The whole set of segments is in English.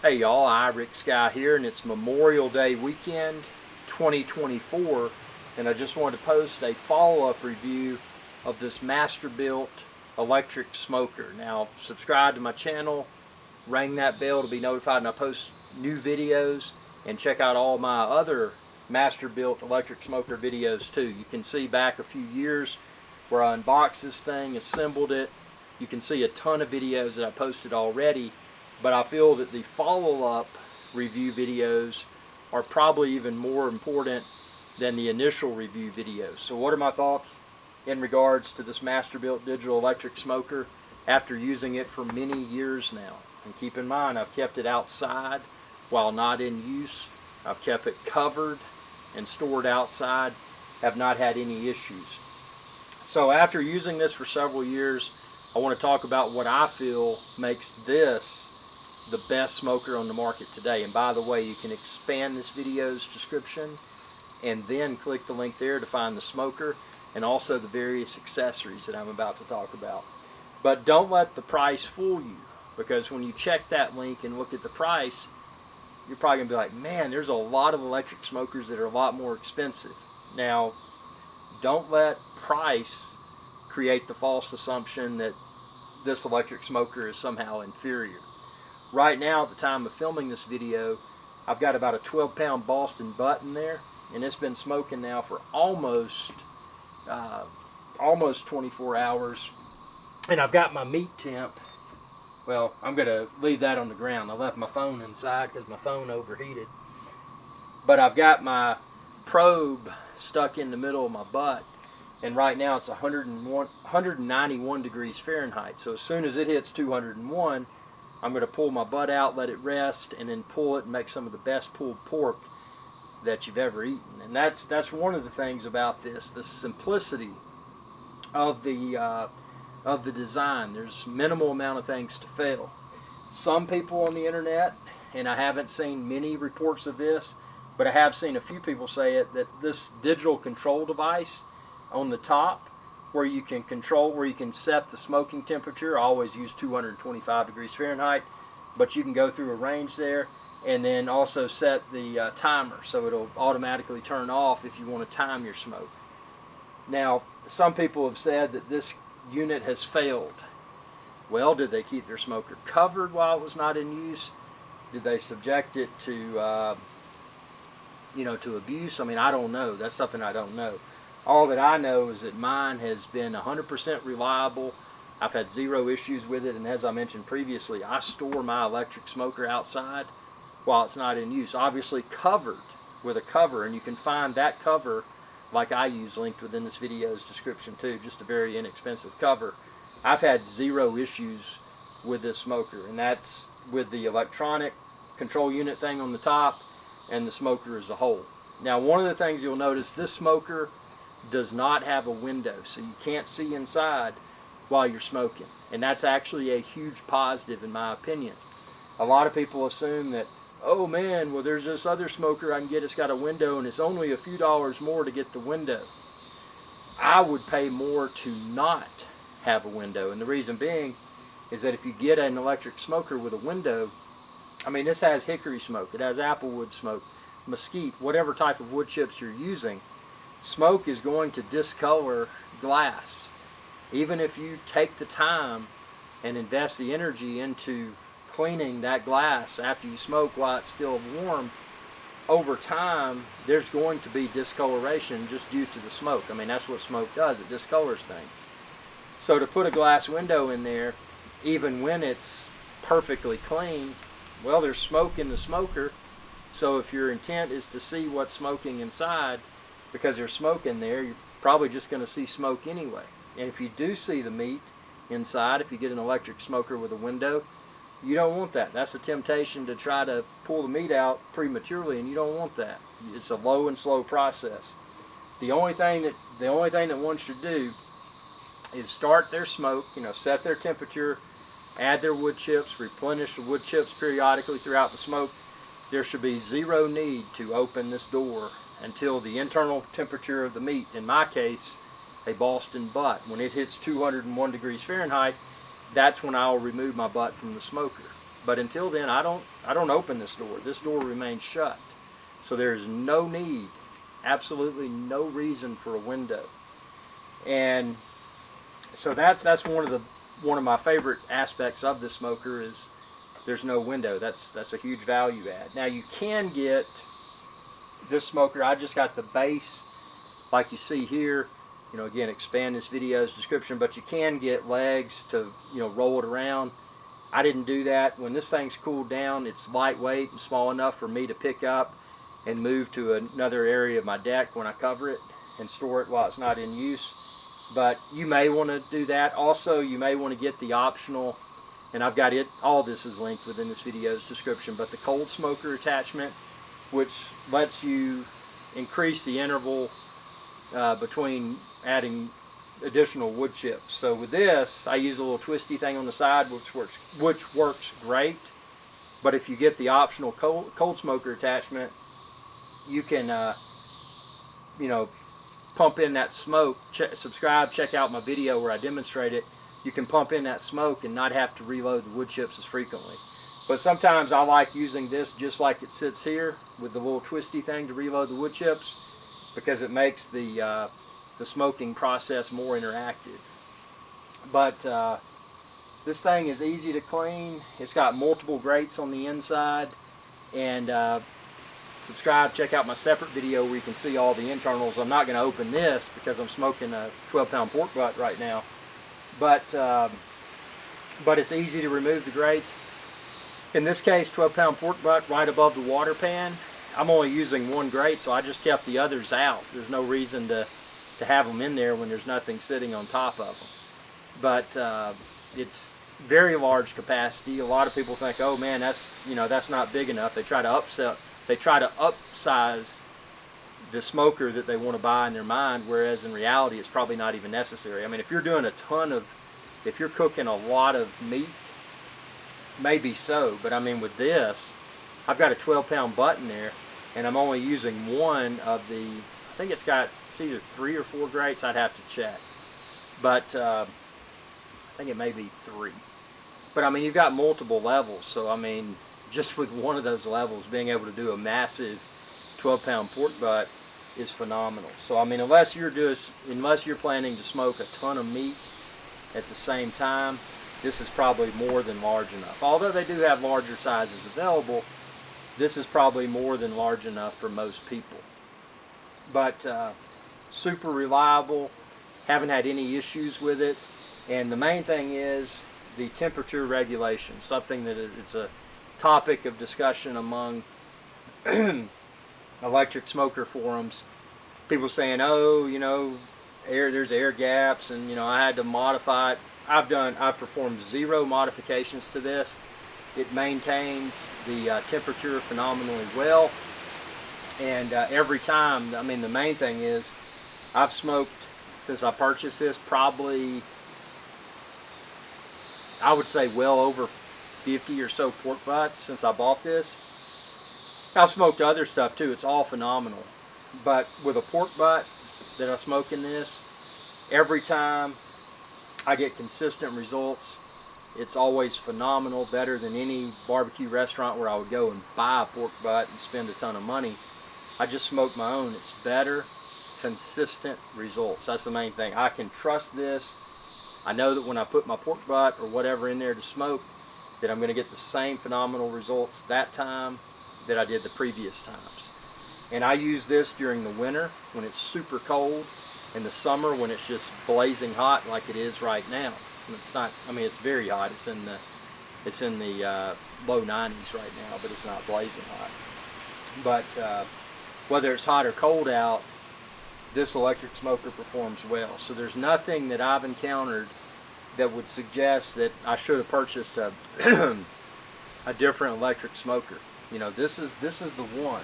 Hey y'all, IrixGuy here, and it's Memorial Day weekend 2024, and I just wanted to post a follow-up review of this Masterbuilt electric smoker. Now, subscribe to my channel, ring that bell to be notified when I post new videos, and check out all my other Masterbuilt electric smoker videos too. You can see back a few years where I unboxed this thing, assembled it. You can see a ton of videos that I posted already. But I feel that the follow-up review videos are probably even more important than the initial review videos. So what are my thoughts in regards to this Masterbuilt digital electric smoker after using it for many years now? And keep in mind, I've kept it outside while not in use. I've kept it covered and stored outside, have not had any issues. So after using this for several years, I want to talk about what I feel makes this the best smoker on the market today. And by the way, you can expand this video's description and then click the link there to find the smoker and also the various accessories that I'm about to talk about. But don't let the price fool you, because when you check that link and look at the price, you're probably gonna be like, man, there's a lot of electric smokers that are a lot more expensive. Now, don't let price create the false assumption that this electric smoker is somehow inferior. Right now, at the time of filming this video, I've got about a 12-pound Boston butt in there, and it's been smoking now for almost 24 hours. And I've got my meat temp. Well, I'm going to leave that on the ground. I left my phone inside because my phone overheated. But I've got my probe stuck in the middle of my butt, and right now it's 191 degrees Fahrenheit. So as soon as it hits 201, I'm going to pull my butt out, let it rest, and then pull it and make some of the best pulled pork that you've ever eaten. And that's one of the things about this, the simplicity of the design. There's minimal amount of things to fail. Some people on the internet, and I haven't seen many reports of this, but I have seen a few people say it, that this digital control device on the top, where you can control, where you can set the smoking temperature. I always use 225 degrees Fahrenheit, but you can go through a range there and then also set the timer so it'll automatically turn off if you want to time your smoke. Now, some people have said that this unit has failed. Well, did they keep their smoker covered while it was not in use? Did they subject it to to abuse? I mean, I don't know. That's something I don't know. All that I know is that mine has been 100% reliable. I've had zero issues with it, and as I mentioned previously, I store my electric smoker outside while it's not in use, obviously covered with a cover, and you can find that cover like I use linked within this video's description too, just a very inexpensive cover. I've had zero issues with this smoker, and that's with the electronic control unit thing on the top and the smoker as a whole. Now, one of the things you'll notice, this smoker does not have a window, so you can't see inside while you're smoking, and that's actually a huge positive in my opinion. A lot of people assume that, oh man, well there's this other smoker I can get, it's got a window and it's only a few dollars more to get the window. I would pay more to not have a window, and the reason being is that if you get an electric smoker with a window, I mean, this has hickory smoke, it has applewood smoke, mesquite, whatever type of wood chips you're using. Smoke is going to discolor glass. Even if you take the time and invest the energy into cleaning that glass after you smoke while it's still warm, over time there's going to be discoloration just due to the smoke. I mean, that's what smoke does, it discolors things. So to put a glass window in there, even when it's perfectly clean, well, there's smoke in the smoker. So if your intent is to see what's smoking inside, because there's smoke in there, you're probably just going to see smoke anyway. And if you do see the meat inside, if you get an electric smoker with a window, you don't want that. That's a temptation to try to pull the meat out prematurely, and you don't want that. It's a low and slow process. The only thing that one should do is start their smoke, set their temperature, add their wood chips, replenish the wood chips periodically throughout the smoke. There should be zero need to open this door until the internal temperature of the meat, in my case, a Boston butt, when it hits 201 degrees Fahrenheit, that's when I'll remove my butt from the smoker. But until then, I don't open this door. This door remains shut. So there's no need, absolutely no reason for a window. And so that's one of my favorite aspects of the smoker is there's no window. That's a huge value add. Now you can get this smoker. I just got the base, like you see here. You know, again, expand this video's description, but you can get legs to, you know, roll it around. I didn't do that. When this thing's cooled down, it's lightweight and small enough for me to pick up and move to another area of my deck when I cover it and store it while it's not in use. But you may want to do that. Also, you may want to get the optional, and I've got it, all this is linked within this video's description, but the cold smoker attachment, which lets you increase the interval between adding additional wood chips. So with this, I use a little twisty thing on the side, which works great. But if you get the optional cold smoker attachment, you can, you know, pump in that smoke. Subscribe, check out my video where I demonstrate it. You can pump in that smoke and not have to reload the wood chips as frequently. But sometimes I like using this just like it sits here with the little twisty thing to reload the wood chips, because it makes the smoking process more interactive. But this thing is easy to clean. It's got multiple grates on the inside, and subscribe, check out my separate video where you can see all the internals. I'm not going to open this because I'm smoking a 12-pound pork butt right now, but it's easy to remove the grates. In this case, 12-pound pork butt right above the water pan. I'm only using one grate, so I just kept the others out. There's no reason to have them in there when there's nothing sitting on top of them. But it's very large capacity. A lot of people think, oh man, that's not big enough. They try to upsize the smoker that they want to buy in their mind, whereas in reality it's probably not even necessary. I mean, if you're doing if you're cooking a lot of meat, maybe so, but I mean with this, I've got a 12-pound butt in there, and I'm only using one of the, I think it's either 3 or 4 grates, I'd have to check, but I think it may be 3. But I mean, you've got multiple levels, so I mean, just with one of those levels, being able to do a massive 12-pound pork butt is phenomenal. So I mean, unless you're planning to smoke a ton of meat at the same time, this is probably more than large enough. Although they do have larger sizes available, this is probably more than large enough for most people. But super reliable, haven't had any issues with it, and the main thing is the temperature regulation, something that it's a topic of discussion among electric smoker forums. People saying, oh, you know, there's air gaps, and you know, I had to modify it. I've performed 0 modifications to this. It maintains the temperature phenomenally well, and every time, I mean, the main thing is I've smoked, since I purchased this, probably I would say well over 50 or so pork butts since I bought this. I've smoked other stuff too, it's all phenomenal, but with a pork butt that I smoke in this, every time I get consistent results. It's always phenomenal, better than any barbecue restaurant where I would go and buy a pork butt and spend a ton of money. I just smoke my own. It's better, consistent results. That's the main thing. I can trust this. I know that when I put my pork butt or whatever in there to smoke, that I'm going to get the same phenomenal results that time that I did the previous times. And I use this during the winter when it's super cold, in the summer when it's just blazing hot like it is right now. It's not, I mean, it's very hot. It's in the low 90s right now, but it's not blazing hot. But whether it's hot or cold out, this electric smoker performs well. So there's nothing that I've encountered that would suggest that I should have purchased a a different electric smoker. You know, this is the one.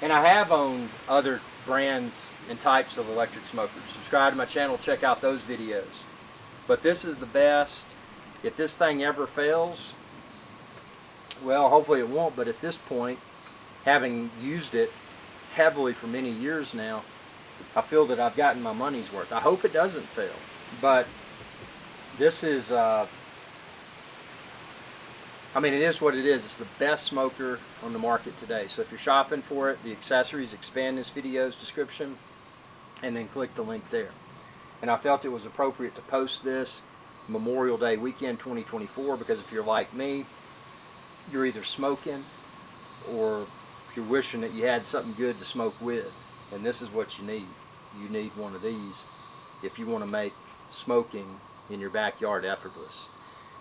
And I have owned other brands and types of electric smokers. Subscribe to my channel, check out those videos. But this is the best. If this thing ever fails, well, hopefully it won't, but at this point, having used it heavily for many years now, I feel that I've gotten my money's worth. I hope it doesn't fail, but this is I mean, it is what it is. It's the best smoker on the market today. So if you're shopping for it, the accessories, expand this video's description and then click the link there. And I felt it was appropriate to post this Memorial Day weekend 2024 because if you're like me, you're either smoking or you're wishing that you had something good to smoke with. And this is what you need. You need one of these if you want to make smoking in your backyard effortless.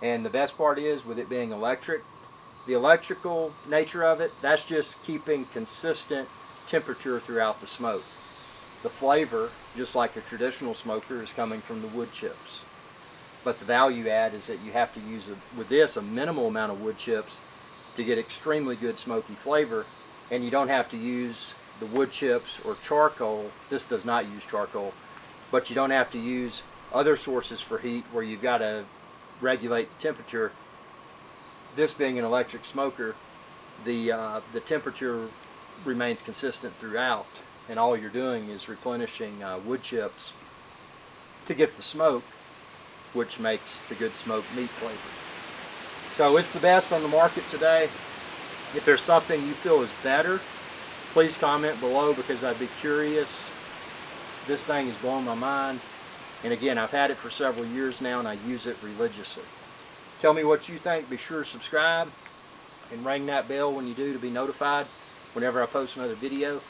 And the best part is, with it being electric, the electrical nature of it, that's just keeping consistent temperature throughout the smoke. The flavor, just like a traditional smoker, is coming from the wood chips. But the value add is that you have to use, with this, a minimal amount of wood chips to get extremely good smoky flavor, and you don't have to use the wood chips or charcoal. This does not use charcoal, but you don't have to use other sources for heat where you've got to regulate the temperature. This being an electric smoker, the temperature remains consistent throughout, and all you're doing is replenishing wood chips to get the smoke, which makes the good smoked meat flavor. So it's the best on the market today. If there's something you feel is better, please comment below because I'd be curious. This thing is blowing my mind. And again, I've had it for several years now and I use it religiously. Tell me what you think. Be sure to subscribe and ring that bell when you do to be notified whenever I post another video.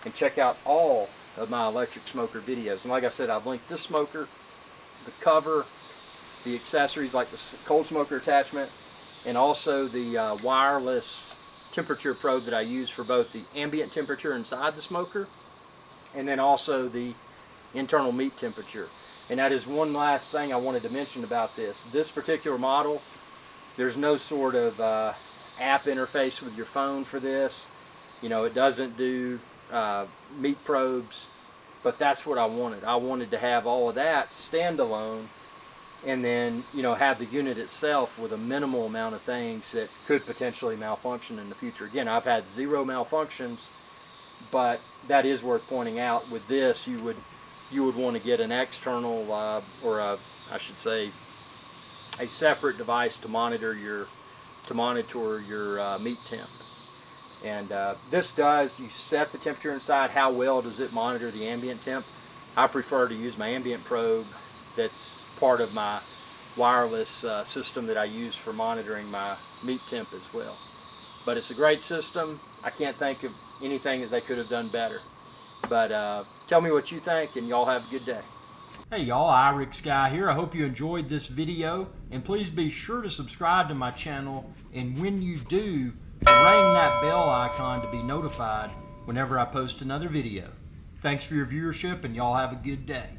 And check out all of my electric smoker videos. And like I said, I've linked this smoker, the cover, the accessories like the cold smoker attachment, and also the wireless temperature probe that I use for both the ambient temperature inside the smoker and then also the internal meat temperature. And that is one last thing I wanted to mention about this. This particular model, there's no sort of app interface with your phone for this. You know, it doesn't do meat probes, but that's what I wanted. I wanted to have all of that standalone and then, you know, have the unit itself with a minimal amount of things that could potentially malfunction in the future. Again, I've had 0 malfunctions, but that is worth pointing out. With this, you would want to get an external or I should say a separate device to monitor your meat temp. And this does, you set the temperature inside. How well does it monitor the ambient temp? I prefer to use my ambient probe that's part of my wireless system that I use for monitoring my meat temp as well. But it's a great system. I can't think of anything that they could have done better. But tell me what you think, and y'all have a good day. Hey y'all, IrixGuy here. I hope you enjoyed this video, and please be sure to subscribe to my channel, and when you do, ring that bell icon to be notified whenever I post another video. Thanks for your viewership, and y'all have a good day.